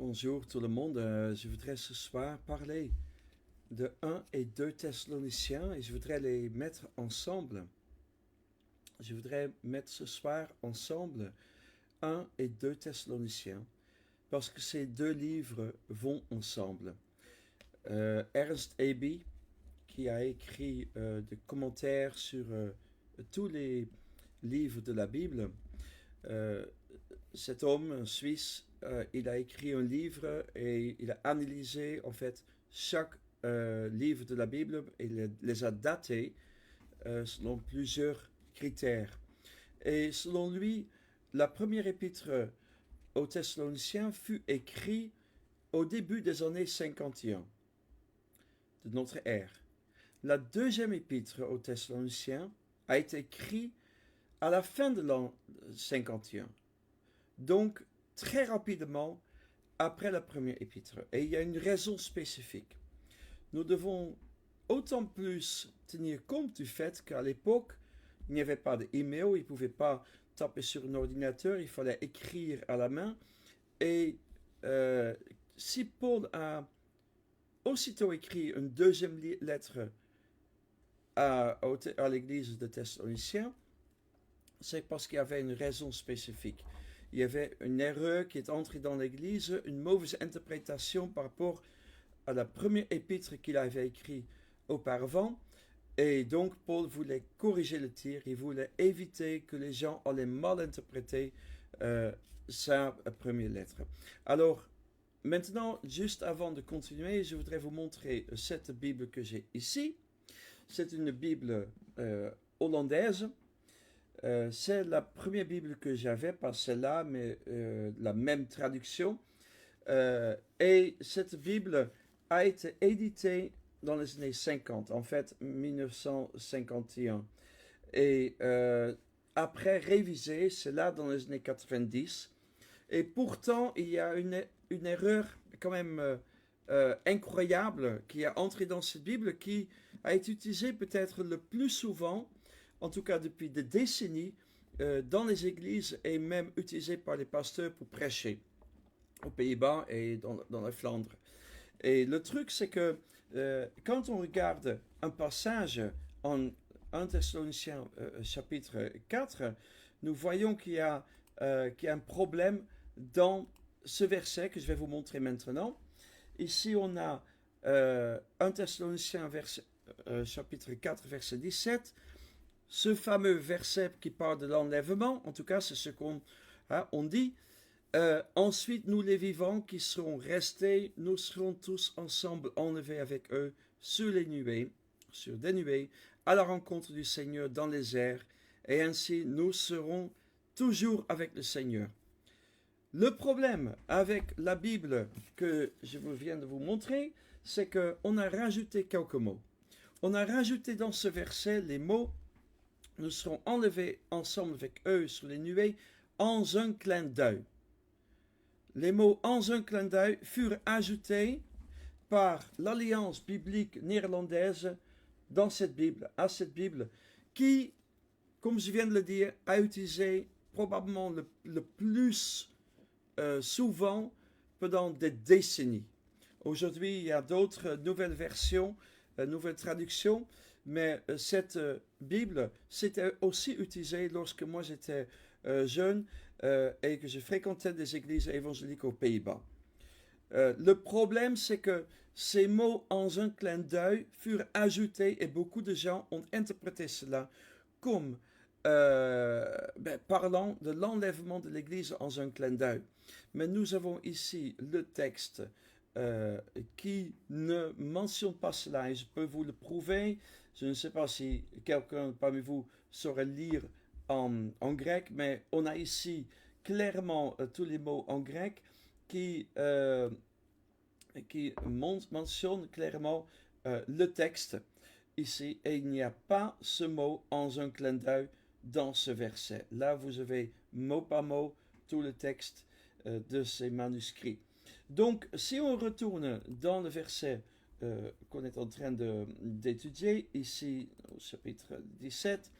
Bonjour tout le monde. Je voudrais ce soir parler de 1 et 2 Thessaloniciens et je voudrais les mettre ensemble. Je voudrais mettre ce soir ensemble 1 et 2 Thessaloniciens parce que ces deux livres vont ensemble. Ernst Aby, qui a écrit des commentaires sur tous les livres de la Bible, cet homme suisse, il a écrit un livre et il a analysé en fait chaque livre de la Bible et les a datés selon plusieurs critères. Et selon lui, la première épître aux Thessaloniciens fut écrite au début des années 51 de notre ère. La deuxième épître aux Thessaloniciens a été écrite à la fin de l'an 51. Donc, très rapidement après la première épître. Et il y a une raison spécifique. Nous devons autant plus tenir compte du fait qu'à l'époque, il n'y avait pas d'email, il ne pouvait pas taper sur un ordinateur, il fallait écrire à la main. Et si Paul a aussitôt écrit une deuxième lettre à l'église de Thessaloniciens, c'est parce qu'il y avait une raison spécifique. Il y avait une erreur qui est entrée dans l'Église, une mauvaise interprétation par rapport à la première épître qu'il avait écrite auparavant. Et donc, Paul voulait corriger le tir, il voulait éviter que les gens allaient mal interpréter sa première lettre. Alors, maintenant, juste avant de continuer, je voudrais vous montrer cette Bible que j'ai ici. C'est une Bible hollandaise. C'est la première Bible que j'avais, pas celle-là, mais la même traduction. Et cette Bible a été éditée dans les années 50, en fait 1951. Et après révisée, c'est là dans les années 90. Et pourtant, il y a une erreur quand même incroyable qui est entrée dans cette Bible, qui a été utilisée peut-être le plus souvent, en tout cas depuis des décennies, dans les églises et même utilisé par les pasteurs pour prêcher aux Pays-Bas et dans la Flandre. Et le truc, c'est que quand on regarde un passage en 1 Thessaloniciens chapitre 4, nous voyons qu'il y a un problème dans ce verset que je vais vous montrer maintenant. Ici, on a 1 Thessaloniciens chapitre 4, verset 17. Ce fameux verset qui parle de l'enlèvement, en tout cas c'est ce qu'on on dit. Ensuite, nous les vivants qui seront restés, nous serons tous ensemble enlevés avec eux sur des nuées, à la rencontre du Seigneur dans les airs, et ainsi nous serons toujours avec le Seigneur. Le problème avec la Bible que je viens de vous montrer, c'est qu'on a rajouté quelques mots. On a rajouté dans ce verset les mots « Nous serons enlevés ensemble avec eux sur les nuées en un clin d'œil ». Les mots « en un clin d'œil » furent ajoutés par l'Alliance biblique néerlandaise dans cette Bible, à cette Bible, qui, comme je viens de le dire, a utilisé probablement le plus souvent pendant des décennies. Aujourd'hui, il y a d'autres nouvelles versions, nouvelles traductions, mais cette Bible, c'était aussi utilisée lorsque moi j'étais jeune et que je fréquentais des églises évangéliques aux Pays-Bas. Le problème, c'est que ces mots en un clin d'œil furent ajoutés et beaucoup de gens ont interprété cela comme parlant de l'enlèvement de l'Église en un clin d'œil. Mais nous avons ici le texte qui ne mentionne pas cela et je peux vous le prouver. Je ne sais pas si quelqu'un parmi vous saurait lire en grec, mais on a ici clairement tous les mots en grec qui mentionne clairement le texte ici, et il n'y a pas ce mot en un clin d'œil dans ce verset. Là, vous avez mot par mot tout le texte de ces manuscrits. Donc, si on retourne dans le verset qu'on est en train d'étudier, ici au chapitre 17,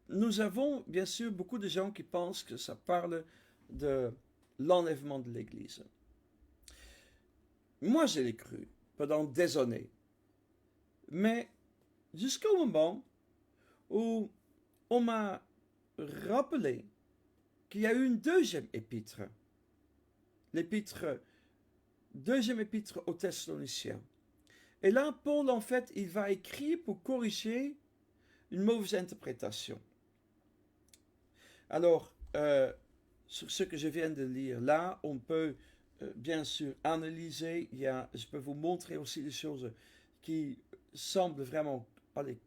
nous avons bien sûr beaucoup de gens qui pensent que ça parle de l'enlèvement de l'Église. Moi, je l'ai cru pendant des années. Mais jusqu'au moment où on m'a rappelé qu'il y a eu une deuxième épître. Deuxième épître aux Thessaloniciens. Et là, Paul, en fait, il va écrire pour corriger une mauvaise interprétation. Alors, sur ce que je viens de lire là, on peut bien sûr analyser. Je peux vous montrer aussi des choses qui semblent vraiment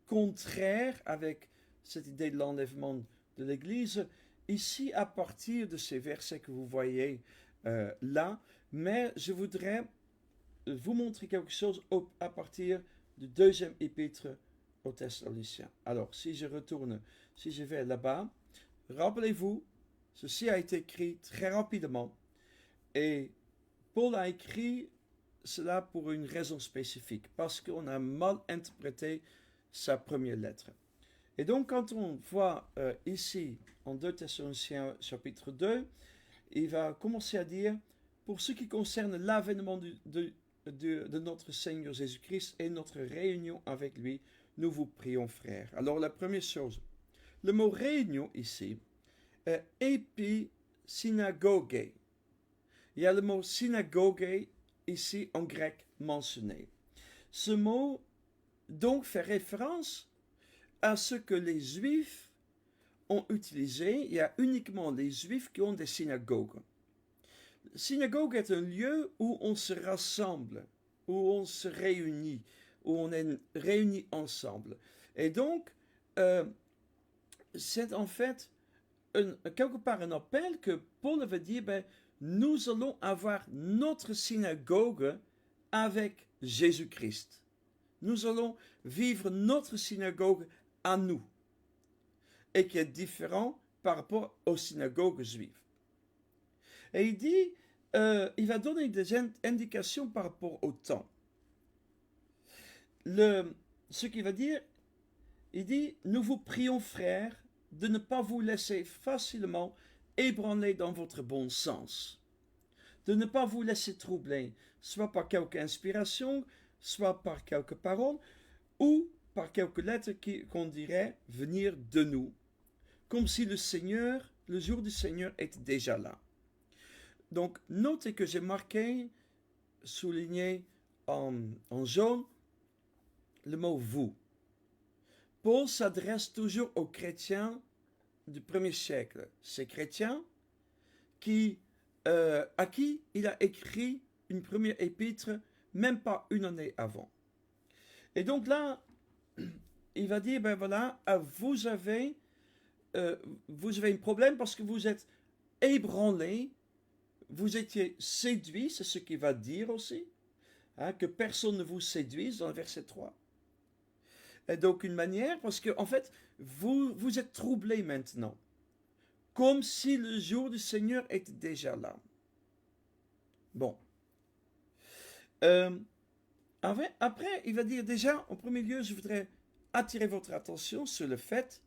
contraires avec cette idée de l'enlèvement de l'Église. Ici, à partir de ces versets que vous voyez là, mais je voudrais vous montrer quelque chose à partir du deuxième épître aux Thessaloniciens. Alors, si je vais là-bas, rappelez-vous, ceci a été écrit très rapidement et Paul a écrit cela pour une raison spécifique, parce qu'on a mal interprété sa première lettre. Et donc, quand on voit ici, en 2 Thessaloniciens chapitre 2, il va commencer à dire, pour ce qui concerne l'avènement de notre Seigneur Jésus-Christ et notre réunion avec lui, nous vous prions, frères. Alors, la première chose, le mot réunion ici est épisynagogue. Il y a le mot synagogue ici en grec mentionné. Ce mot donc fait référence à ce que les Juifs ont utilisé. Il y a uniquement les Juifs qui ont des synagogues. La synagogue est un lieu où on se rassemble, où on se réunit, où on est réunis ensemble. Et donc, c'est en fait quelque part un appel que Paul veut dire, nous allons avoir notre synagogue avec Jésus-Christ. Nous allons vivre notre synagogue à nous, et qui est différent par rapport aux synagogues juives. Et il dit, il va donner des indications par rapport au temps. Ce qu'il va dire, il dit, nous vous prions, frères, de ne pas vous laisser facilement ébranler dans votre bon sens, de ne pas vous laisser troubler, soit par quelque inspiration, soit par quelques paroles, ou par quelques lettres qu'on dirait venir de nous, comme si le jour du Seigneur était déjà là. Donc, notez que j'ai marqué, souligné en jaune, le mot vous. Paul s'adresse toujours aux chrétiens du premier siècle. Ces chrétiens à qui il a écrit une première épître, même pas une année avant. Et donc là, il va dire, voilà, vous avez un problème parce que vous êtes ébranlés, vous étiez séduits, c'est ce qu'il va dire aussi, que personne ne vous séduise dans le verset 3. Et donc une manière, parce que en fait, vous êtes troublés maintenant, comme si le jour du Seigneur était déjà là. Bon. Après, il va dire déjà, en premier lieu, je voudrais attirer votre attention sur le fait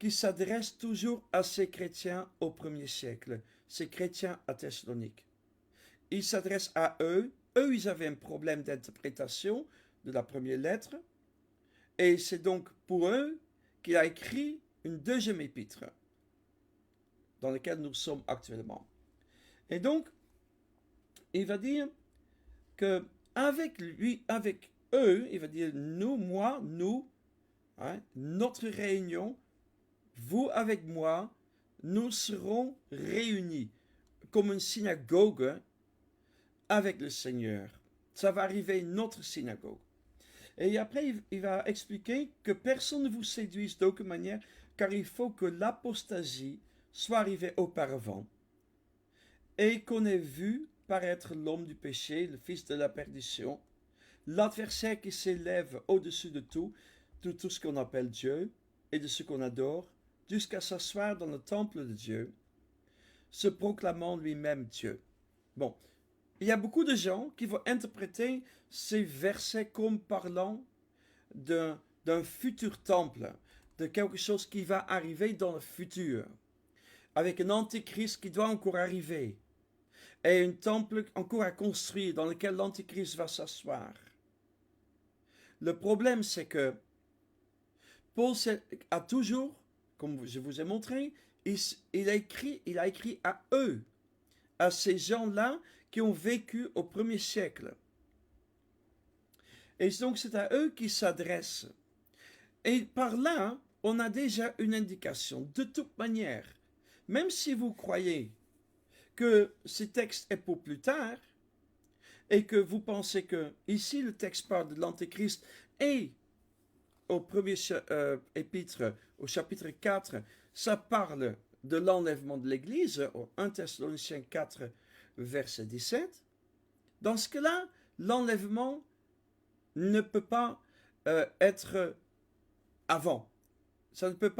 qu'il s'adresse toujours à ces chrétiens au premier siècle, ces chrétiens à Thessalonique. Il s'adresse à eux. Eux, ils avaient un problème d'interprétation de la première lettre. Et c'est donc pour eux qu'il a écrit une deuxième épître, dans laquelle nous sommes actuellement. Et donc, il va dire que avec eux, il va dire nous, moi, nous, notre réunion, vous avec moi, nous serons réunis comme une synagogue avec le Seigneur. Ça va arriver notre synagogue. Et après, il va expliquer que personne ne vous séduise d'aucune manière, car il faut que l'apostasie soit arrivée auparavant, et qu'on ait vu paraître l'homme du péché, le fils de la perdition, l'adversaire qui s'élève au-dessus de tout ce qu'on appelle Dieu et de ce qu'on adore, jusqu'à s'asseoir dans le temple de Dieu, se proclamant lui-même Dieu. Bon, il y a beaucoup de gens qui vont interpréter ces versets comme parlant d'un futur temple, de quelque chose qui va arriver dans le futur. avec un antéchrist qui doit encore arriver, et un temple encore à construire dans lequel l'antéchrist va s'asseoir. Le problème, c'est que Paul a toujours, comme je vous ai montré, il a écrit à eux, à ces gens-là qui ont vécu au 1er siècle. Et donc c'est à eux qu'il s'adresse. Et par là, on a déjà une indication. De toute manière, même si vous croyez que ce texte est pour plus tard, et que vous pensez que ici le texte parle de l'Antéchrist, et au premier épître, au chapitre 4, ça parle de l'enlèvement de l'Église, au 1 Thessaloniciens 4, verset 17. Dans ce cas-là, l'enlèvement ne peut pas être avant. Ça ne peut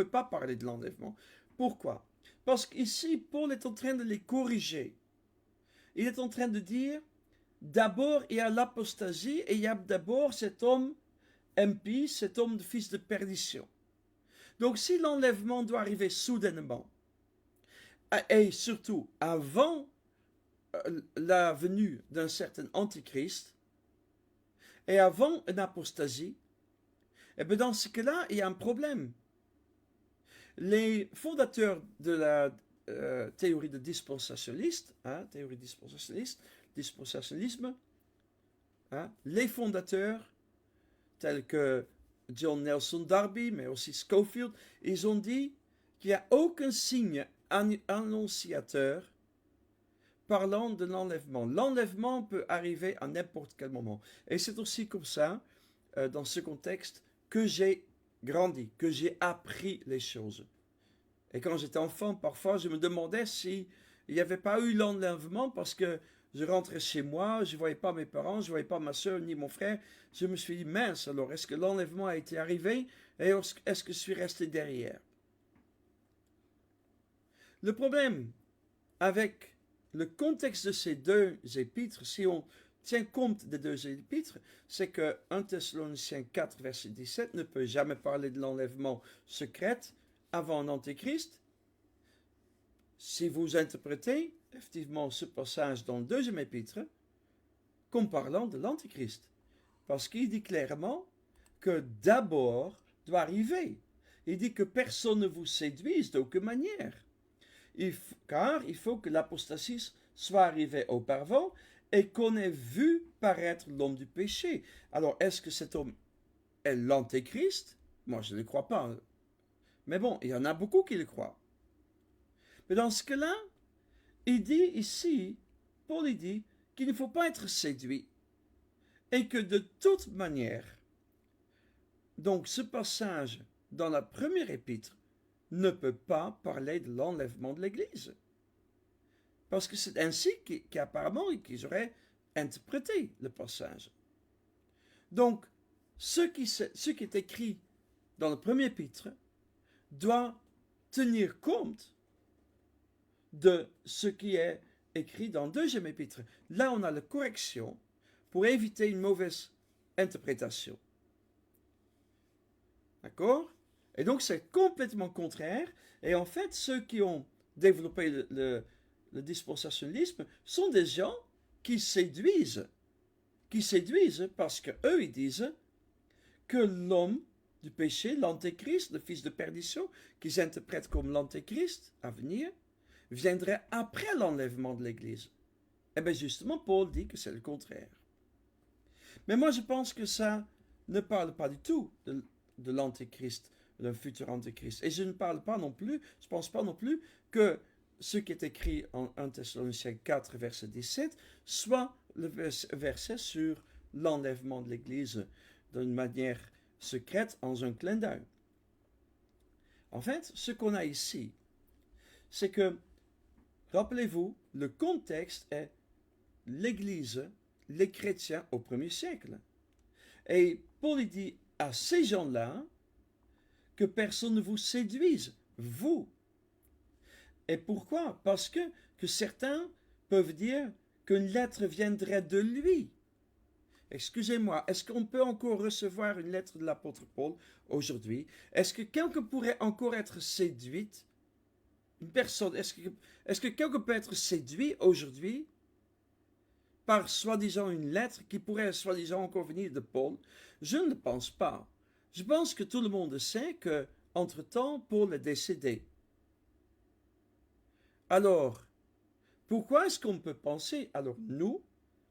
pas parler de l'enlèvement. Pourquoi? Parce qu'ici, Paul est en train de les corriger. Il est en train de dire, d'abord il y a l'apostasie et il y a d'abord cet homme impie, cet homme de fils de perdition. Donc si l'enlèvement doit arriver soudainement, et surtout avant la venue d'un certain antichrist, et avant une apostasie, et bien dans ce cas-là, il y a un problème. Les fondateurs de la théorie de dispensationnisme, les fondateurs tels que John Nelson Darby, mais aussi Scofield, ils ont dit qu'il n'y a aucun signe annonciateur parlant de l'enlèvement. L'enlèvement peut arriver à n'importe quel moment. Et c'est aussi comme ça, dans ce contexte, que j'ai grandi, que j'ai appris les choses. Et quand j'étais enfant, parfois, je me demandais s'il n'y avait pas eu l'enlèvement parce que je rentrais chez moi, je ne voyais pas mes parents, je ne voyais pas ma soeur ni mon frère. Je me suis dit, mince, alors, est-ce que l'enlèvement a été arrivé et est-ce que je suis resté derrière? Le problème avec le contexte de ces deux épîtres, si on tient compte des deux épîtres, c'est que 1 Thessaloniciens 4, verset 17 ne peut jamais parler de l'enlèvement secret avant l'Antéchrist. Si vous interprétez effectivement ce passage dans le deuxième épître comme parlant de l'Antéchrist, parce qu'il dit clairement que d'abord doit arriver. Il dit que personne ne vous séduise d'aucune manière. Car il faut que l'apostasie soit arrivée auparavant et qu'on ait vu paraître l'homme du péché. Alors, est-ce que cet homme est l'Antéchrist? Moi, je ne le crois pas. Mais bon, il y en a beaucoup qui le croient. Mais dans ce cas-là, il dit ici, Paul dit qu'il ne faut pas être séduit et que de toute manière, donc ce passage dans la première épître ne peut pas parler de l'enlèvement de l'Église. Parce que c'est ainsi qu'apparemment qu'ils auraient interprété le passage. Donc, ce qui est écrit dans le premier épître doit tenir compte de ce qui est écrit dans le deuxième épître. Là, on a la correction pour éviter une mauvaise interprétation. D'accord? Et donc, c'est complètement contraire. Et en fait, ceux qui ont développé le dispensationnisme sont des gens qui séduisent parce qu'eux, ils disent que l'homme du péché, l'antéchrist, le fils de perdition, qu'ils interprètent comme l'antéchrist à venir, viendrait après l'enlèvement de l'Église. Eh bien, justement, Paul dit que c'est le contraire. Mais moi, je pense que ça ne parle pas du tout de l'antéchrist, d'un futur antéchrist. Et je ne parle pas non plus, je ne pense pas non plus que ce qui est écrit en 1 Thessaloniciens 4, verset 17, soit le verset sur l'enlèvement de l'Église d'une manière secrète, en un clin d'œil. En fait, ce qu'on a ici, c'est que, rappelez-vous, le contexte est l'Église, les chrétiens au 1er siècle. Et Paul dit à ces gens-là que personne ne vous séduise, vous. Et pourquoi? Parce que certains peuvent dire qu'une lettre viendrait de lui. Excusez-moi, est-ce qu'on peut encore recevoir une lettre de l'apôtre Paul aujourd'hui? Est-ce que quelqu'un pourrait encore être séduite une personne, est-ce que quelqu'un peut être séduit aujourd'hui par soi-disant une lettre qui pourrait soi-disant encore venir de Paul? Je ne le pense pas. Je pense que tout le monde sait que, entre-temps, Paul est décédé. Alors, pourquoi est-ce qu'on peut penser, alors nous,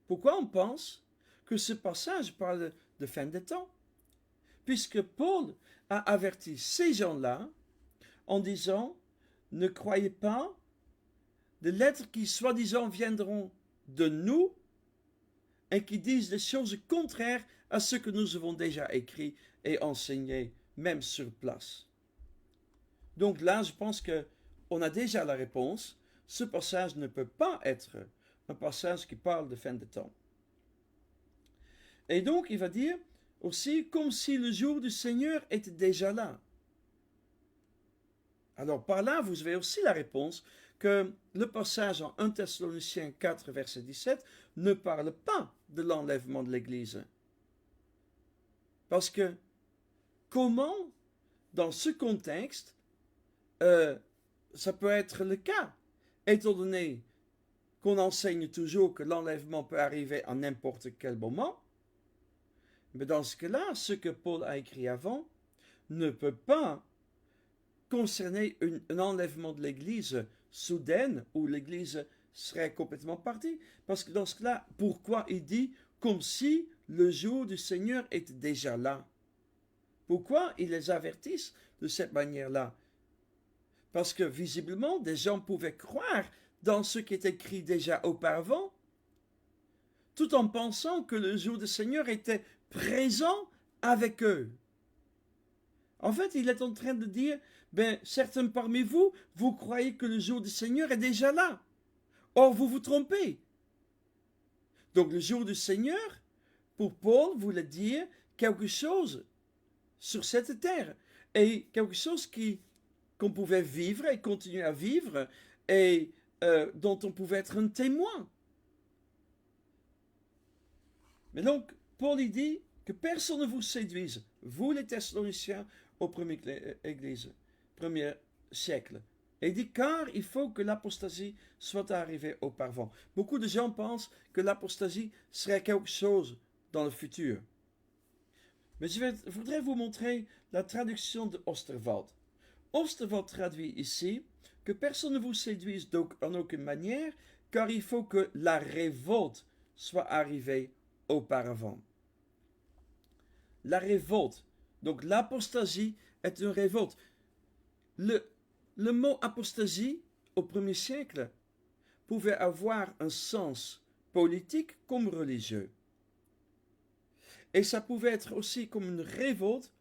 pourquoi on pense que ce passage parle de fin des temps? Puisque Paul a averti ces gens-là en disant, ne croyez pas des lettres qui soi-disant viendront de nous et qui disent des choses contraires à ce que nous avons déjà écrit et enseigné, même sur place. Donc là, je pense qu'on a déjà la réponse. Ce passage ne peut pas être un passage qui parle de fin de temps. Et donc, il va dire aussi comme si le jour du Seigneur était déjà là. Alors, par là, vous avez aussi la réponse que le passage en 1 Thessaloniciens 4, verset 17, ne parle pas de l'enlèvement de l'Église. Parce que, comment, dans ce contexte, ça peut être le cas, étant donné qu'on enseigne toujours que l'enlèvement peut arriver à n'importe quel moment, mais dans ce cas-là, ce que Paul a écrit avant ne peut pas concerner un enlèvement de l'Église soudaine où l'Église serait complètement partie. Parce que dans ce cas-là, pourquoi il dit comme si le jour du Seigneur était déjà là? Pourquoi ils les avertissent de cette manière-là? Parce que visiblement, des gens pouvaient croire dans ce qui est écrit déjà auparavant, tout en pensant que le jour du Seigneur était présent avec eux. En fait, il est en train de dire, certains parmi vous, vous croyez que le jour du Seigneur est déjà là. Or, vous vous trompez. Donc, le jour du Seigneur, pour Paul, voulait dire quelque chose sur cette terre. Et quelque chose qu'on pouvait vivre et continuer à vivre et dont on pouvait être un témoin. Mais donc, Paul il dit que personne ne vous séduise, vous les Thessaloniciens, aux premières églises, premier siècle. Et il dit, car il faut que l'apostasie soit arrivée auparavant. Beaucoup de gens pensent que l'apostasie serait quelque chose dans le futur. Mais je voudrais vous montrer la traduction de Osterwald. Osterwald traduit ici que personne ne vous séduise en aucune manière, car il faut que la révolte soit arrivée auparavant. La révolte. Donc l'apostasie est une révolte. Le mot apostasie, au premier siècle, pouvait avoir un sens politique comme religieux. Et ça pouvait être aussi comme une révolte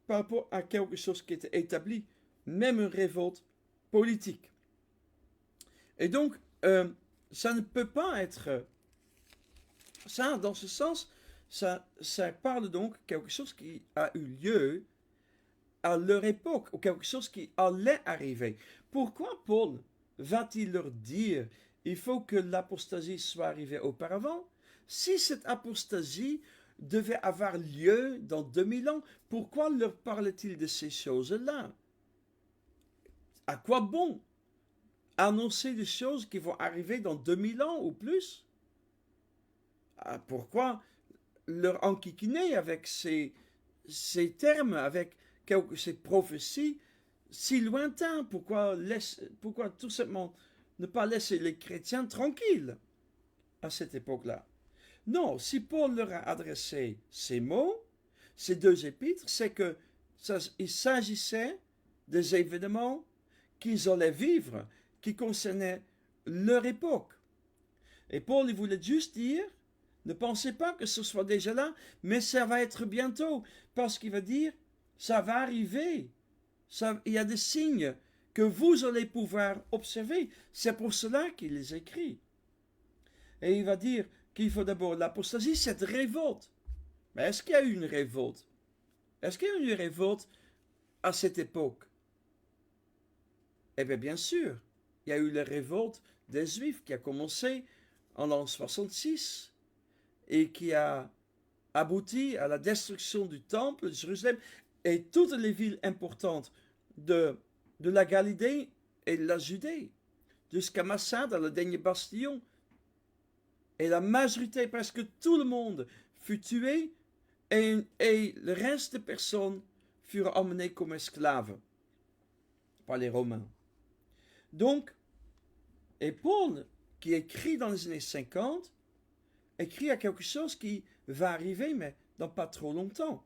par rapport à quelque chose qui était établi, même une révolte politique. Et donc, ça ne peut pas être... Ça, dans ce sens, ça parle donc de quelque chose qui a eu lieu à leur époque, ou quelque chose qui allait arriver. Pourquoi Paul va-t-il leur dire il faut que l'apostasie soit arrivée auparavant? Si cette apostasie devait avoir lieu dans 2000 ans, pourquoi leur parle-t-il de ces choses-là? À quoi bon annoncer des choses qui vont arriver dans 2000 ans ou plus? Pourquoi leur enquiquiner avec ces termes, avec ces prophéties si lointains? Pourquoi tout simplement ne pas laisser les chrétiens tranquilles à cette époque-là? Non, si Paul leur a adressé ces mots, ces deux épîtres, c'est qu'il s'agissait des événements qu'ils allaient vivre, qui concernaient leur époque. Et Paul, il voulait juste dire, ne pensez pas que ce soit déjà là, mais ça va être bientôt, parce qu'il va dire, ça va arriver. Il y a des signes que vous allez pouvoir observer. C'est pour cela qu'il les écrit. Et il va dire qu'il faut d'abord l'apostasie, cette révolte. Mais est-ce qu'il y a eu une révolte? Est-ce qu'il y a eu une révolte à cette époque? Eh bien sûr, il y a eu la révolte des Juifs qui a commencé en l'an 66 et qui a abouti à la destruction du temple de Jérusalem et toutes les villes importantes de la Galilée et la Judée, jusqu'à Massada, le dernier bastion. Et la majorité, presque tout le monde, fut tué et le reste des personnes furent emmenées comme esclaves par les Romains. Donc, et Paul, qui écrit dans les années 50, écrit à quelque chose qui va arriver, mais dans pas trop longtemps.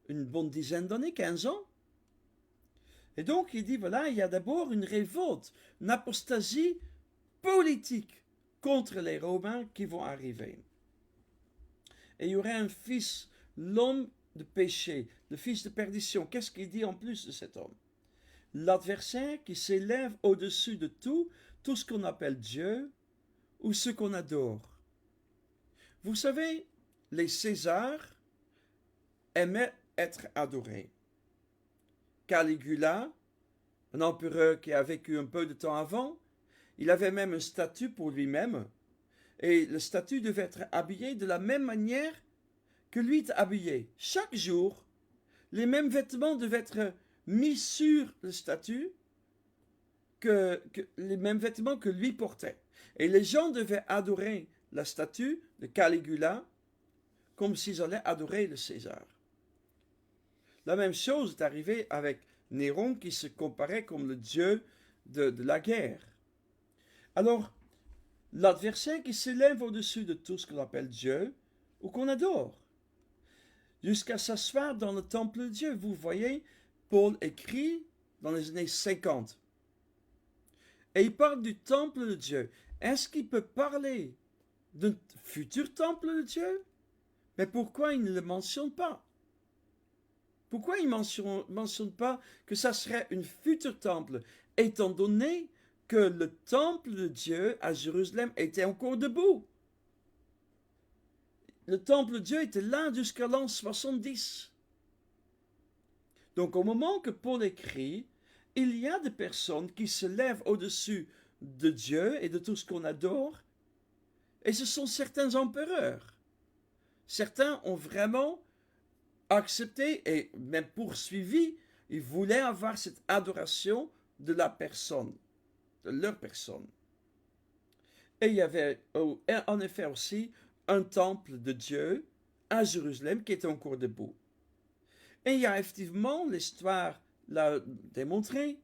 Une bonne dizaine d'années, 15 ans. Et donc, il dit, voilà, il y a d'abord une révolte, une apostasie politique contre les Romains qui vont arriver. Et il y aurait un fils, l'homme de péché, le fils de perdition. Qu'est-ce qu'il dit en plus de cet homme? L'adversaire qui s'élève au-dessus de tout ce qu'on appelle Dieu ou ce qu'on adore. Vous savez, les Césars aimaient être adorés. Caligula, un empereur qui a vécu un peu de temps avant, il avait même un statut pour lui-même, et le statut devait être habillé de la même manière que lui est habillé. Chaque jour, les mêmes vêtements devaient être mis sur le statut que les mêmes vêtements que lui portait. Et les gens devaient adorer la statue de Caligula comme s'ils allaient adorer le César. La même chose est arrivée avec Néron qui se comparait comme le dieu de la guerre. Alors, l'adversaire qui s'élève au-dessus de tout ce qu'on appelle Dieu ou qu'on adore, jusqu'à s'asseoir dans le temple de Dieu. Vous voyez, Paul écrit dans les années 50. Et il parle du temple de Dieu. Est-ce qu'il peut parler d'un futur temple de Dieu? Mais pourquoi il ne le mentionne pas? Pourquoi il ne mentionne pas que ça serait un futur temple, étant donné que le temple de Dieu à Jérusalem était encore debout? Le temple de Dieu était là jusqu'à l'an 70. Donc au moment que Paul écrit, il y a des personnes qui se lèvent au-dessus de Dieu et de tout ce qu'on adore, et ce sont certains empereurs. Certains ont vraiment accepté et même poursuivi, ils voulaient avoir cette adoration de la personne, de leur personne. Et il y avait en effet aussi un temple de Dieu à Jérusalem qui était encore debout. Et il y a effectivement, l'histoire l'a démontré,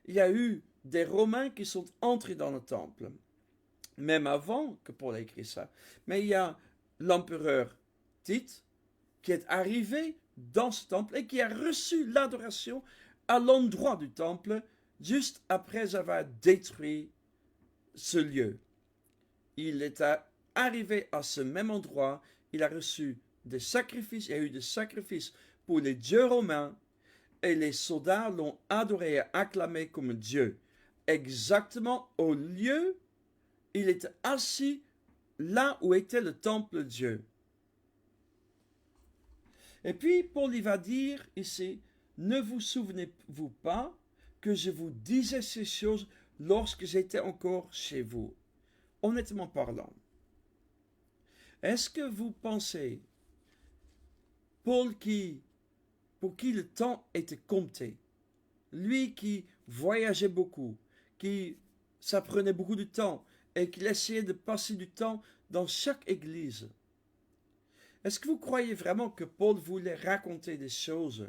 il y a eu des Romains qui sont entrés dans le temple, même avant que Paul ait écrit ça. Mais il y a l'empereur Tite qui est arrivé dans ce temple et qui a reçu l'adoration à l'endroit du temple juste après avoir détruit ce lieu. Il est arrivé à ce même endroit, il a reçu des sacrifices, il y a eu des sacrifices pour les dieux romains, et les soldats l'ont adoré et acclamé comme Dieu. Exactement au lieu, il était assis là où était le temple de Dieu. Et puis, Paul y va dire ici, ne vous souvenez-vous pas que je vous disais ces choses lorsque j'étais encore chez vous? Honnêtement parlant, est-ce que vous pensez, Paul pour qui le temps était compté, lui qui voyageait beaucoup, qui ça prenait beaucoup de temps et qui essayait de passer du temps dans chaque église, est-ce que vous croyez vraiment que Paul voulait raconter des choses,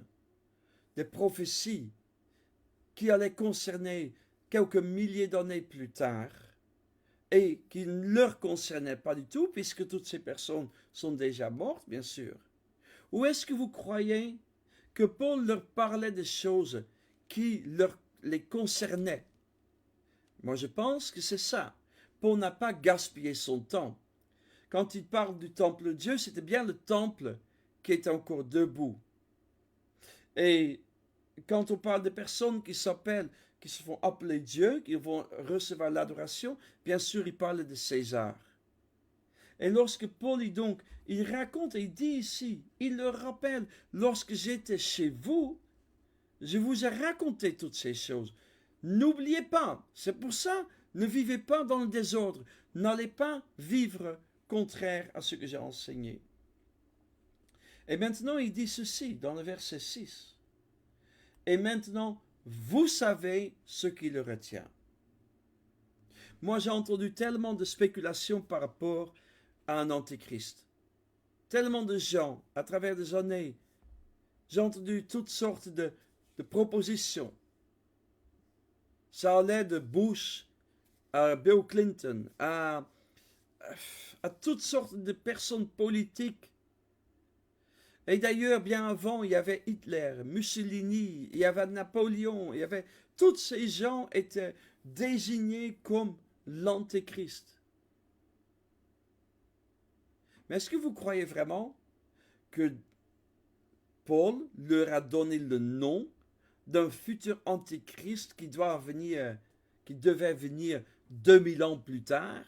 des prophéties qui allaient concerner quelques milliers d'années plus tard et qui ne leur concernaient pas du tout puisque toutes ces personnes sont déjà mortes, bien sûr? Ou est-ce que vous croyez que Paul leur parlait des choses qui les concernaient? Moi, je pense que c'est ça. Paul n'a pas gaspillé son temps. Quand il parle du temple de Dieu, c'était bien le temple qui est encore debout. Et quand on parle de personnes qui se font appeler Dieu, qui vont recevoir l'adoration, bien sûr, il parle de César. Et lorsque Paul il raconte et il dit ici, il leur rappelle, lorsque j'étais chez vous, je vous ai raconté toutes ces choses. N'oubliez pas, c'est pour ça, ne vivez pas dans le désordre, n'allez pas vivre contraire à ce que j'ai enseigné. Et maintenant, il dit ceci dans le verset 6. Et maintenant, vous savez ce qui le retient. Moi, j'ai entendu tellement de spéculations par rapport à un antéchrist. Tellement de gens, à travers des années, j'ai entendu toutes sortes de propositions. Ça allait de Bush à Bill Clinton, à toutes sortes de personnes politiques. Et d'ailleurs, bien avant, il y avait Hitler, Mussolini, il y avait Napoléon, il y avait... Tous ces gens étaient désignés comme l'antéchrist. Mais est-ce que vous croyez vraiment que Paul leur a donné le nom d'un futur antéchrist qui devait venir 2000 ans plus tard,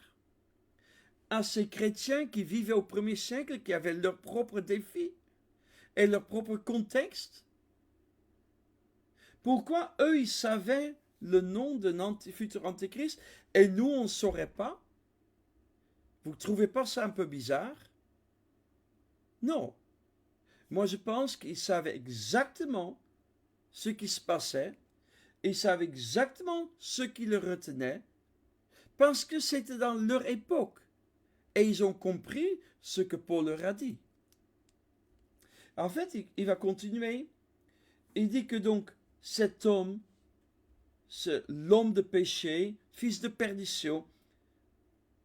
à ces chrétiens qui vivaient au premier siècle, qui avaient leurs propres défis et leur propre contexte? Pourquoi eux, ils savaient le nom d'un futur antéchrist et nous, on ne saurait pas? Vous ne trouvez pas ça un peu bizarre? Non. Moi, je pense qu'ils savaient exactement ce qui se passait. Ils savaient exactement ce qui le retenait parce que c'était dans leur époque. Et ils ont compris ce que Paul leur a dit. En fait, il va continuer. Il dit que donc cet homme, l'homme de péché, fils de perdition,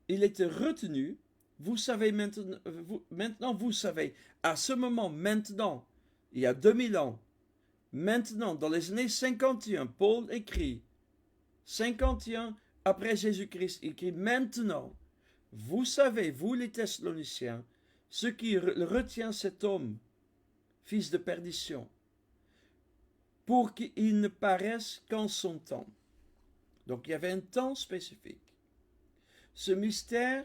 il était retenu. Vous savez maintenant, vous savez, à ce moment, maintenant, il y a 2000 ans, maintenant, dans les années 51, Paul écrit, 51 après Jésus-Christ, il écrit maintenant, vous savez, vous les Thessaloniciens, ce qui retient cet homme, fils de perdition, pour qu'il ne paraisse qu'en son temps. Donc il y avait un temps spécifique. Ce mystère,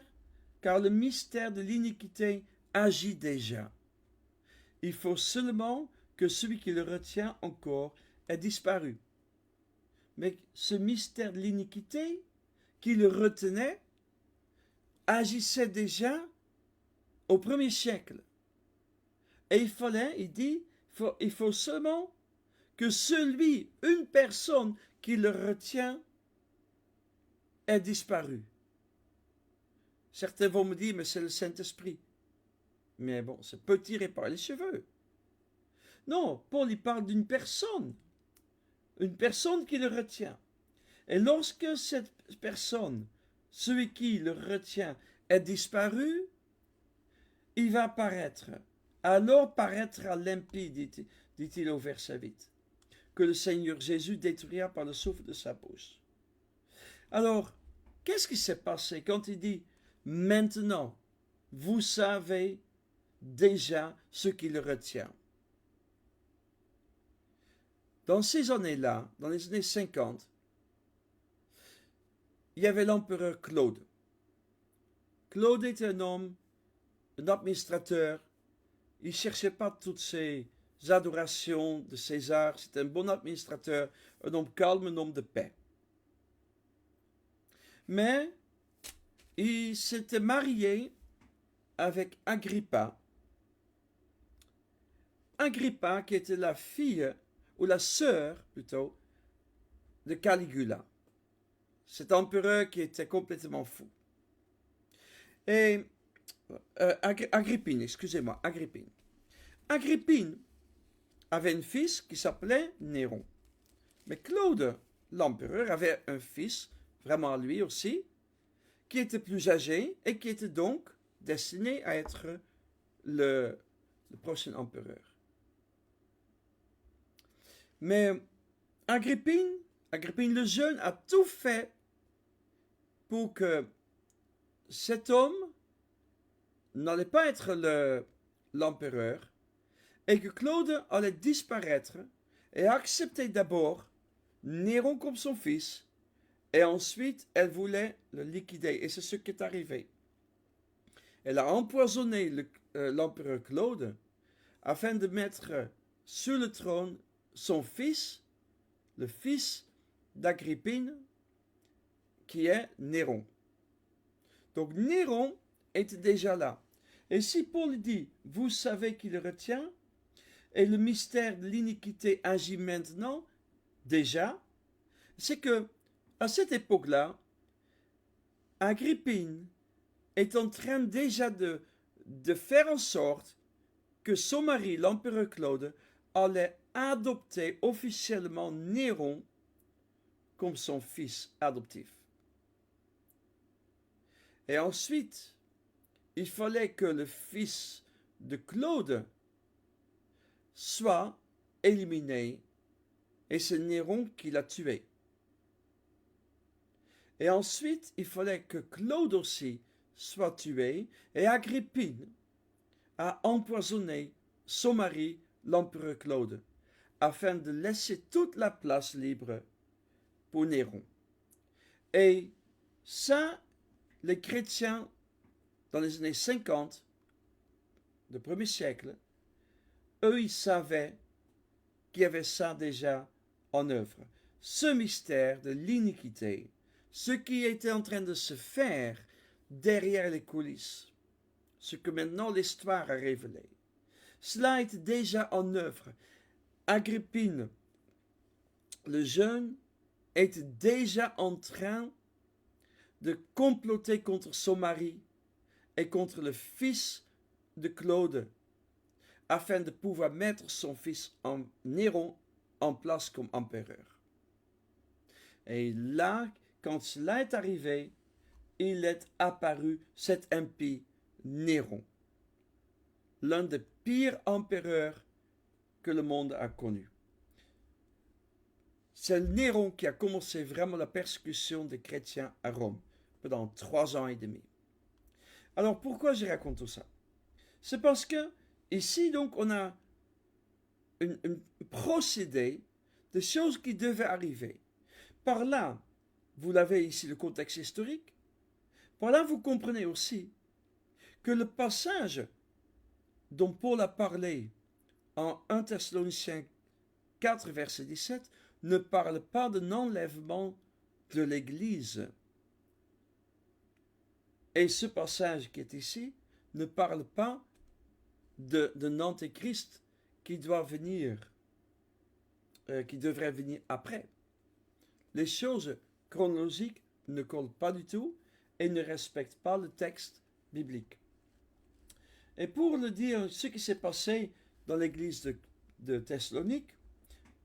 car le mystère de l'iniquité agit déjà. Il faut seulement que celui qui le retient encore ait disparu. Mais ce mystère de l'iniquité qui le retenait agissait déjà au premier siècle. Et il dit, il faut seulement que une personne qui le retient, ait disparu. Certains vont me dire, mais c'est le Saint-Esprit. Mais bon, ça peut tirer par les cheveux. Non, Paul, il parle d'une personne qui le retient. Et lorsque cette personne, celui qui le retient, est disparu, il va paraître. Alors paraîtra l'impie, dit-il au verset 8, que le Seigneur Jésus détruira par le souffle de sa bouche. Alors, qu'est-ce qui s'est passé quand il dit « Maintenant, vous savez déjà ce qui le retient ». Dans ces années-là, dans les années 50, il y avait l'empereur Claude. Claude était un homme, un administrateur. Il ne cherchait pas toutes ces adorations de César. C'était un bon administrateur, un homme calme, un homme de paix. Mais il s'était marié avec Agrippa. Agrippa qui était la fille, ou la sœur plutôt, de Caligula. Cet empereur qui était complètement fou. Et Agrippine, excusez-moi, Agrippine. Agrippine avait un fils qui s'appelait Néron. Mais Claude, l'empereur, avait un fils, vraiment lui aussi, qui était plus âgé et qui était donc destiné à être le prochain empereur. Mais Agrippine le jeune a tout fait pour que cet homme n'allait pas être l'empereur et que Claude allait disparaître et accepter d'abord Néron comme son fils et ensuite elle voulait le liquider et c'est ce qui est arrivé. Elle a empoisonné l'empereur Claude afin de mettre sur le trône son fils, le fils d'Agrippine, qui est Néron. Donc Néron était déjà là. Et si Paul dit, vous savez qu'il retient, et le mystère de l'iniquité agit maintenant, déjà, c'est que à cette époque-là, Agrippine est en train déjà de faire en sorte que son mari, l'empereur Claude, allait adopter officiellement Néron comme son fils adoptif. Et ensuite, il fallait que le fils de Claude soit éliminé, et c'est Néron qui l'a tué. Et ensuite, il fallait que Claude aussi soit tué, et Agrippine a empoisonné son mari, l'empereur Claude, afin de laisser toute la place libre pour Néron. Et ça, les chrétiens, dans les années 50, du 1er siècle, eux, ils savaient qu'il y avait ça déjà en œuvre. Ce mystère de l'iniquité, ce qui était en train de se faire derrière les coulisses, ce que maintenant l'histoire a révélé. Cela était déjà en œuvre. Agrippine, le jeune, était déjà en train de comploter contre son mari et contre le fils de Claude, afin de pouvoir mettre son fils Néron en place comme empereur. Et là, quand cela est arrivé, il est apparu cet impie Néron, l'un des pires empereurs que le monde a connu. C'est Néron qui a commencé vraiment la persécution des chrétiens à Rome pendant 3 ans et demi. Alors pourquoi je raconte tout ça? C'est parce que ici donc on a un procédé de choses qui devaient arriver. Par là, vous l'avez ici le contexte historique. Par là, vous comprenez aussi que le passage dont Paul a parlé en 1 Thessaloniciens 4, verset 17, ne parle pas d'un enlèvement de l'Église. Et ce passage qui est ici ne parle pas d'un antéchrist qui doit venir, qui devrait venir après. Les choses chronologiques ne collent pas du tout et ne respectent pas le texte biblique. Et pour le dire, ce qui s'est passé dans l'église de Thessalonique,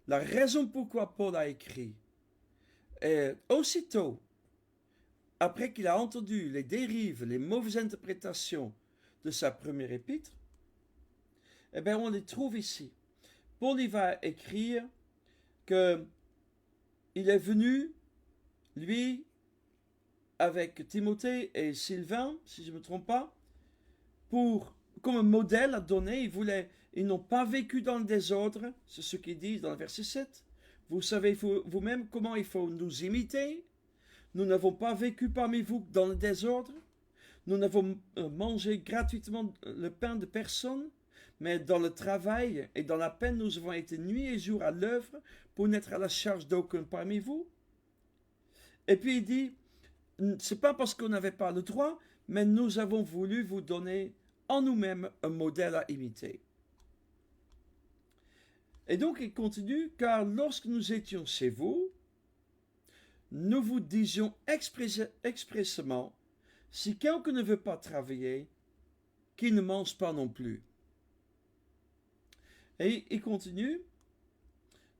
la raison pourquoi Paul a écrit, est aussitôt, après qu'il a entendu les dérives, les mauvaises interprétations de sa première épître, eh bien on les trouve ici. Paul y va écrire que il est venu, lui, avec Timothée et Sylvain, si je ne me trompe pas, comme un modèle à donner. Ils n'ont pas vécu dans le désordre, c'est ce qu'il dit dans le verset 7. Vous savez vous-même comment il faut nous imiter. Nous n'avons pas vécu parmi vous dans le désordre. Nous n'avons mangé gratuitement le pain de personne, mais dans le travail et dans la peine, nous avons été nuit et jour à l'œuvre pour n'être à la charge d'aucun parmi vous. Et puis il dit, c'est pas parce qu'on n'avait pas le droit, mais nous avons voulu vous donner en nous-mêmes un modèle à imiter. Et donc il continue, car lorsque nous étions chez vous, nous vous disions expressément, si quelqu'un ne veut pas travailler, qu'il ne mange pas non plus. Et il continue,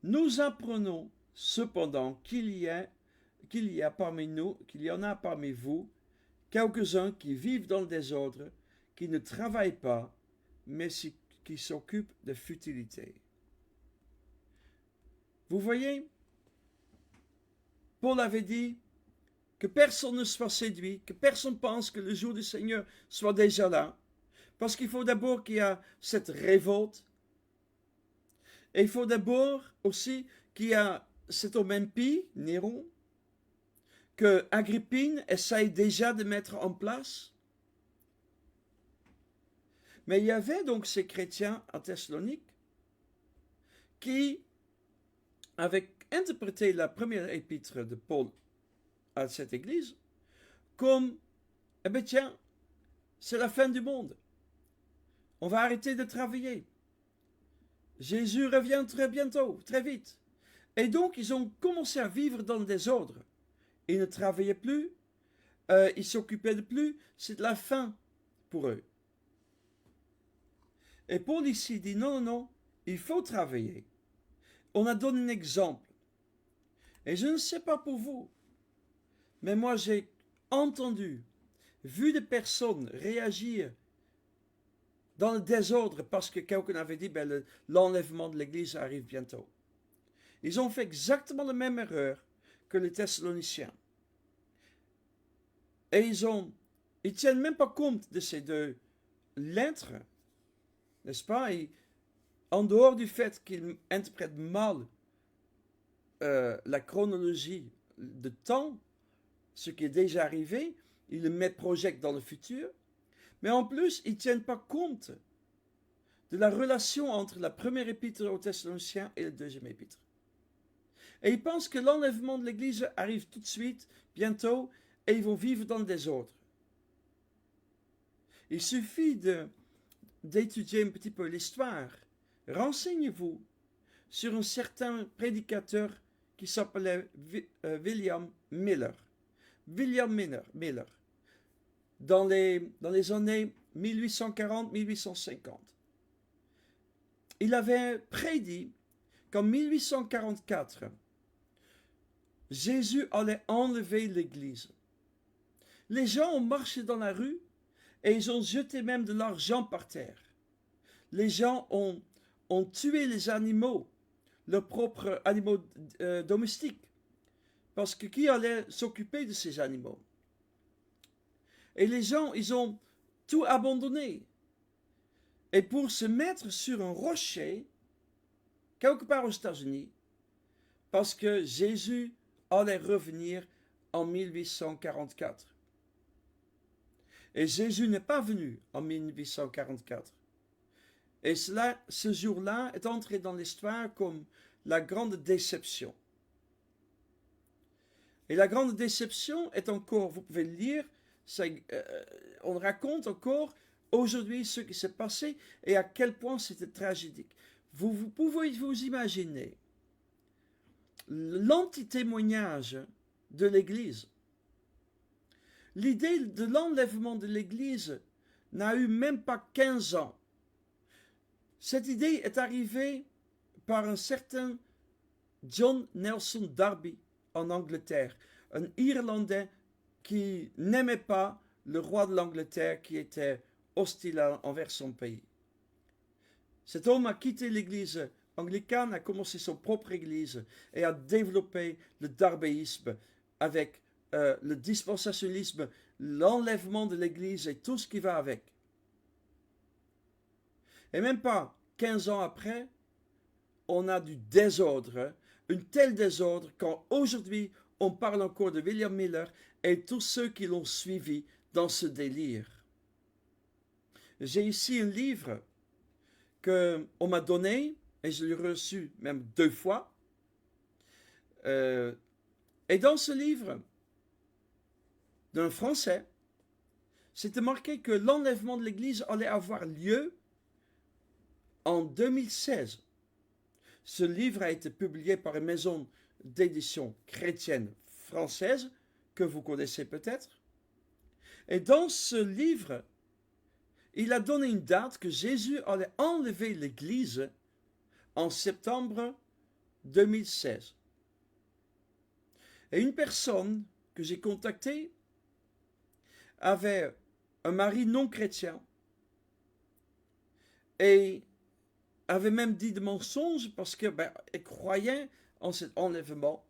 nous apprenons cependant qu'il y en a parmi vous, quelques-uns qui vivent dans le désordre, qui ne travaillent pas, mais qui s'occupent de futilité. Vous voyez, Paul avait dit que personne ne soit séduit, que personne pense que le jour du Seigneur soit déjà là, parce qu'il faut d'abord qu'il y ait cette révolte, et il faut d'abord aussi qu'il y ait cet homme impie, Néron, que Agrippine essaye déjà de mettre en place. Mais il y avait donc ces chrétiens à Thessalonique qui avaient interprété la première épître de Paul à cette église comme, eh bien tiens, c'est la fin du monde. On va arrêter de travailler. Jésus revient très bientôt, très vite. Et donc, ils ont commencé à vivre dans le désordre. Ils ne travaillaient plus, ils s'occupaient de plus, c'est de la faim pour eux. Et Paul ici dit non, non, non, il faut travailler. On a donné un exemple. Et je ne sais pas pour vous, mais moi j'ai entendu, vu des personnes réagir dans le désordre parce que quelqu'un avait dit ben, l'enlèvement de l'Église arrive bientôt. Ils ont fait exactement la même erreur que les Thessaloniciens. Et ils tiennent même pas compte de ces deux lettres, n'est-ce pas? Et en dehors du fait qu'ils interprètent mal la chronologie de temps, ce qui est déjà arrivé, ils le projettent dans le futur, mais en plus, ils ne tiennent pas compte de la relation entre la première épître aux Thessaloniciens et la deuxième épître. Et ils pensent que l'enlèvement de l'Église arrive tout de suite, bientôt, et ils vont vivre dans le désordre. Il suffit d'étudier un petit peu l'histoire. Renseignez-vous sur un certain prédicateur qui s'appelait William Miller. William Miller, dans les années 1840-1850. Il avait prédit qu'en 1844, Jésus allait enlever l'Église. Les gens ont marché dans la rue et ils ont jeté même de l'argent par terre. Les gens ont tué les animaux, leurs propres animaux domestiques. Parce que qui allait s'occuper de ces animaux? Et les gens, ils ont tout abandonné. Et pour se mettre sur un rocher, quelque part aux États-Unis, parce que Jésus allait revenir en 1844. Et Jésus n'est pas venu en 1844. Et ce jour-là est entré dans l'histoire comme la grande déception. Et la grande déception est encore, vous pouvez le lire, on raconte encore aujourd'hui ce qui s'est passé et à quel point c'était tragique. Vous pouvez vous imaginer l'anti-témoignage de l'Église. L'idée de l'enlèvement de l'Église n'a eu même pas 15 ans. Cette idée est arrivée par un certain John Nelson Darby en Angleterre, un Irlandais qui n'aimait pas le roi de l'Angleterre qui était hostile envers son pays. Cet homme a quitté l'église anglicane, a commencé son propre église et a développé le darbyisme avec le dispensationnisme, l'enlèvement de l'église et tout ce qui va avec. Et même pas 15 ans après, on a du désordre, un tel désordre qu'aujourd'hui, on parle encore de William Miller et tous ceux qui l'ont suivi dans ce délire. J'ai ici un livre qu'on m'a donné, et je l'ai reçu même 2 fois. Et dans ce livre, d'un Français, c'était marqué que l'enlèvement de l'Église allait avoir lieu en 2016. Ce livre a été publié par une maison d'édition chrétienne française que vous connaissez peut-être. Et dans ce livre, il a donné une date que Jésus allait enlever l'Église en septembre 2016. Et une personne que j'ai contactée avait un mari non chrétien et avait même dit de mensonges parce que elle croyait en cet enlèvement.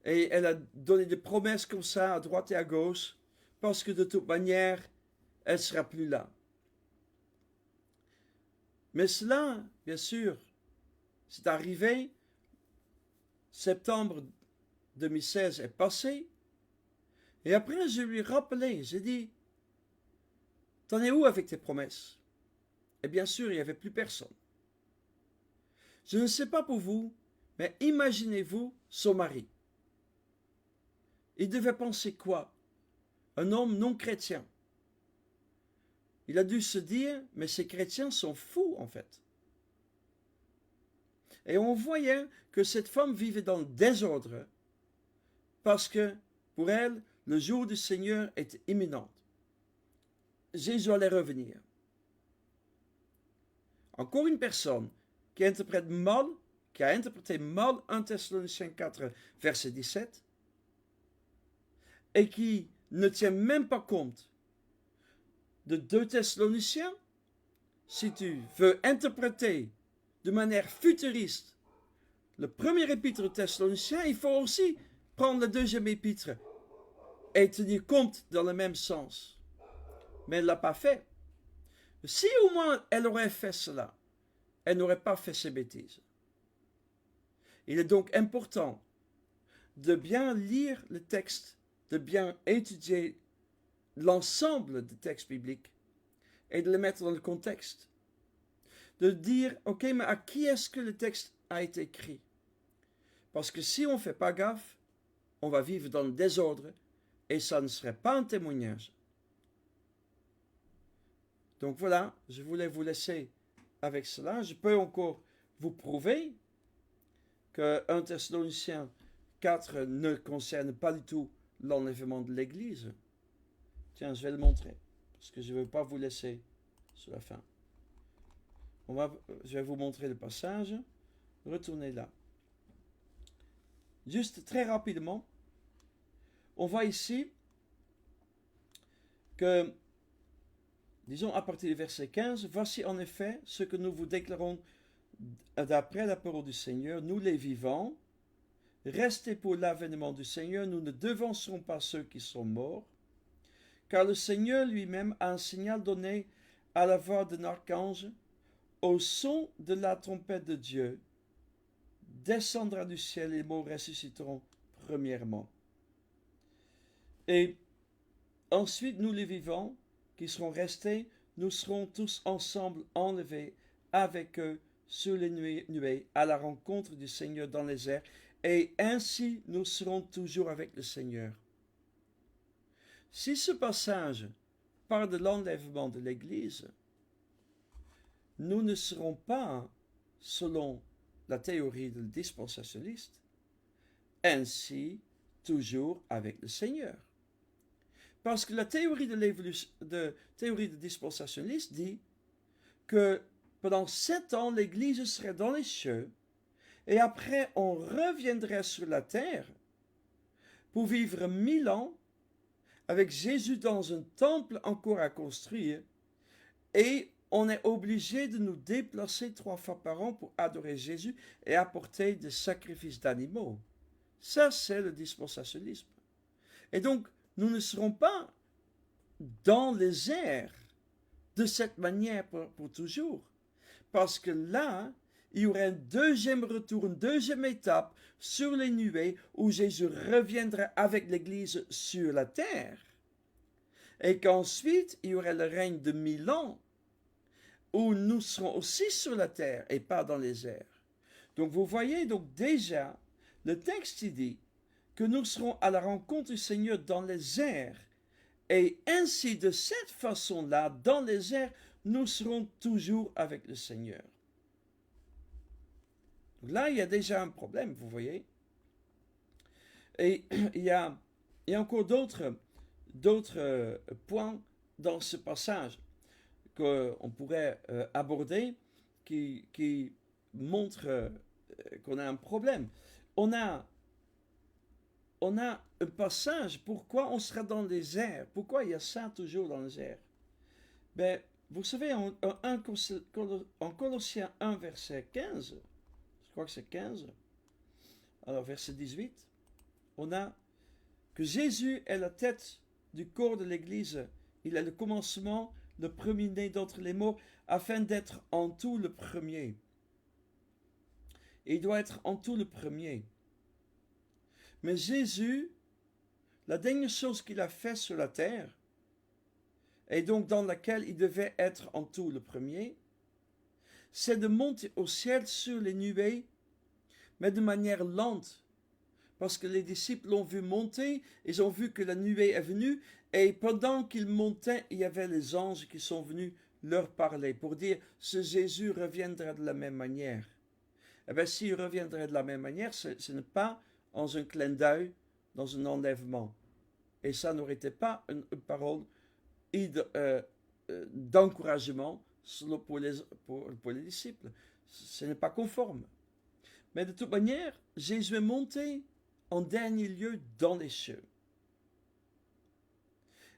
Et elle a donné des promesses comme ça à droite et à gauche parce que de toute manière, elle ne sera plus là. Mais cela, bien sûr, c'est arrivé. Septembre 2016 est passé. Et après, je lui ai rappelé, j'ai dit, t'en es où avec tes promesses? Et bien sûr, il n'y avait plus personne. Je ne sais pas pour vous, mais imaginez-vous son mari. Il devait penser quoi? Un homme non chrétien. Il a dû se dire, mais ces chrétiens sont fous en fait. Et on voyait que cette femme vivait dans le désordre parce que pour elle, le jour du Seigneur était imminent. Jésus allait revenir. Encore une personne qui interprète mal, qui a interprété mal 1 Thessaloniciens 4, verset 17, et qui ne tient même pas compte de 2 Thessaloniciens. Si tu veux interpréter de manière futuriste le premier épître de Thessaloniciens, il faut aussi prendre le deuxième épître et tenir compte dans le même sens. Mais elle ne l'a pas fait. Si au moins elle aurait fait cela, elle n'aurait pas fait ces bêtises. Il est donc important de bien lire le texte, de bien étudier l'ensemble des textes bibliques et de les mettre dans le contexte. De dire, ok, mais à qui est-ce que le texte a été écrit? Parce que si on ne fait pas gaffe, on va vivre dans le désordre et ça ne serait pas un témoignage. Donc voilà, je voulais vous laisser avec cela. Je peux encore vous prouver que 1 Thessaloniciens 4 ne concerne pas du tout l'enlèvement de l'Église. Tiens, je vais le montrer, parce que je ne veux pas vous laisser sur la fin. Je vais vous montrer le passage. Retournez là. Juste très rapidement, on voit ici que, disons à partir du verset 15, « Voici en effet ce que nous vous déclarons d'après la parole du Seigneur, nous les vivants, restez pour l'avènement du Seigneur, nous ne devancerons pas ceux qui sont morts, car le Seigneur lui-même a un signal donné à la voix d'un archange, au son de la trompette de Dieu, descendra du ciel et les morts ressusciteront premièrement. Et ensuite, nous les vivants, qui serons restés, nous serons tous ensemble enlevés avec eux sur les nuées à la rencontre du Seigneur dans les airs, et ainsi nous serons toujours avec le Seigneur. Si ce passage parle de l'enlèvement de l'Église, nous ne serons pas, selon la théorie du dispensationaliste, ainsi toujours avec le Seigneur. Parce que la théorie de dispensationaliste dit que pendant 7 ans, l'Église serait dans les cieux, et après on reviendrait sur la terre pour vivre 1000 ans avec Jésus dans un temple encore à construire, et on est obligé de nous déplacer 3 fois par an pour adorer Jésus et apporter des sacrifices d'animaux. Ça, c'est le dispensationnisme. Et donc, nous ne serons pas dans les airs de cette manière pour toujours. Parce que là, il y aurait un deuxième retour, une deuxième étape sur les nuées où Jésus reviendra avec l'Église sur la terre. Et qu'ensuite, il y aurait le règne de 1000 ans où nous serons aussi sur la terre et pas dans les airs. Donc vous voyez donc déjà, le texte dit que nous serons à la rencontre du Seigneur dans les airs. Et ainsi, de cette façon-là, dans les airs, nous serons toujours avec le Seigneur. Donc là, il y a déjà un problème, vous voyez. Et il y a encore d'autres points dans ce passage qu'on pourrait aborder qui montrent qu'on a un problème. On a un passage, pourquoi on sera dans les airs? Pourquoi il y a ça toujours dans les airs? Ben, vous savez, en Colossiens 1, verset 15, je crois que c'est 15, alors verset 18, on a que Jésus est la tête du corps de l'Église. Il est le commencement, le premier-né d'entre les morts, afin d'être en tout le premier. Et il doit être en tout le premier. Mais Jésus, la dernière chose qu'il a fait sur la terre, et donc dans laquelle il devait être en tout le premier, c'est de monter au ciel sur les nuées, mais de manière lente. Parce que les disciples l'ont vu monter, ils ont vu que la nuée est venue, et pendant qu'ils montaient, il y avait les anges qui sont venus leur parler, pour dire, ce Jésus reviendra de la même manière. Eh bien, s'il reviendrait de la même manière, ce n'est pas en un clin d'œil, dans un enlèvement. Et ça n'aurait été pas une parole d'encouragement pour les disciples. Ce n'est pas conforme. Mais de toute manière, Jésus est monté en dernier lieu dans les cieux.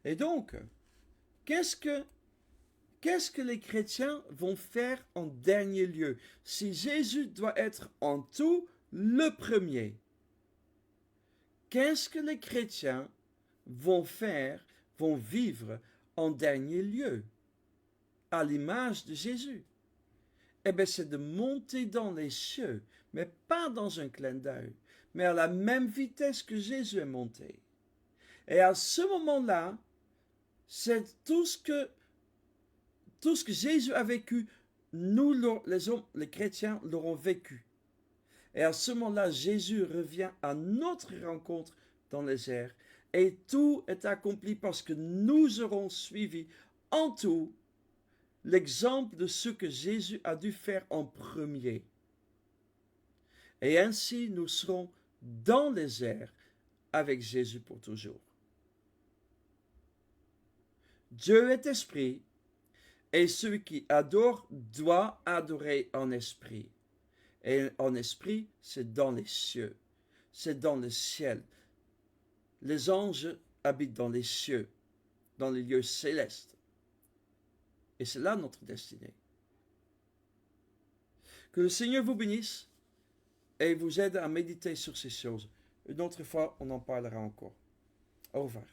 Et donc, qu'est-ce que les chrétiens vont faire en dernier lieu? Si Jésus doit être en tout le premier, qu'est-ce que les chrétiens vont faire, vont vivre en dernier lieu, à l'image de Jésus? Eh bien, c'est de monter dans les cieux, mais pas dans un clin d'œil, mais à la même vitesse que Jésus est monté. Et à ce moment-là, c'est tout ce que Jésus a vécu, nous, les hommes, les chrétiens, l'auront vécu. Et à ce moment-là, Jésus revient à notre rencontre dans les airs. Et tout est accompli parce que nous aurons suivi en tout l'exemple de ce que Jésus a dû faire en premier. Et ainsi, nous serons dans les airs avec Jésus pour toujours. Dieu est esprit, et celui qui adore doit adorer en esprit. Et en esprit, c'est dans les cieux, c'est dans le ciel. Les anges habitent dans les cieux, dans les lieux célestes. Et c'est là notre destinée. Que le Seigneur vous bénisse et vous aide à méditer sur ces choses. Une autre fois, on en parlera encore. Au revoir.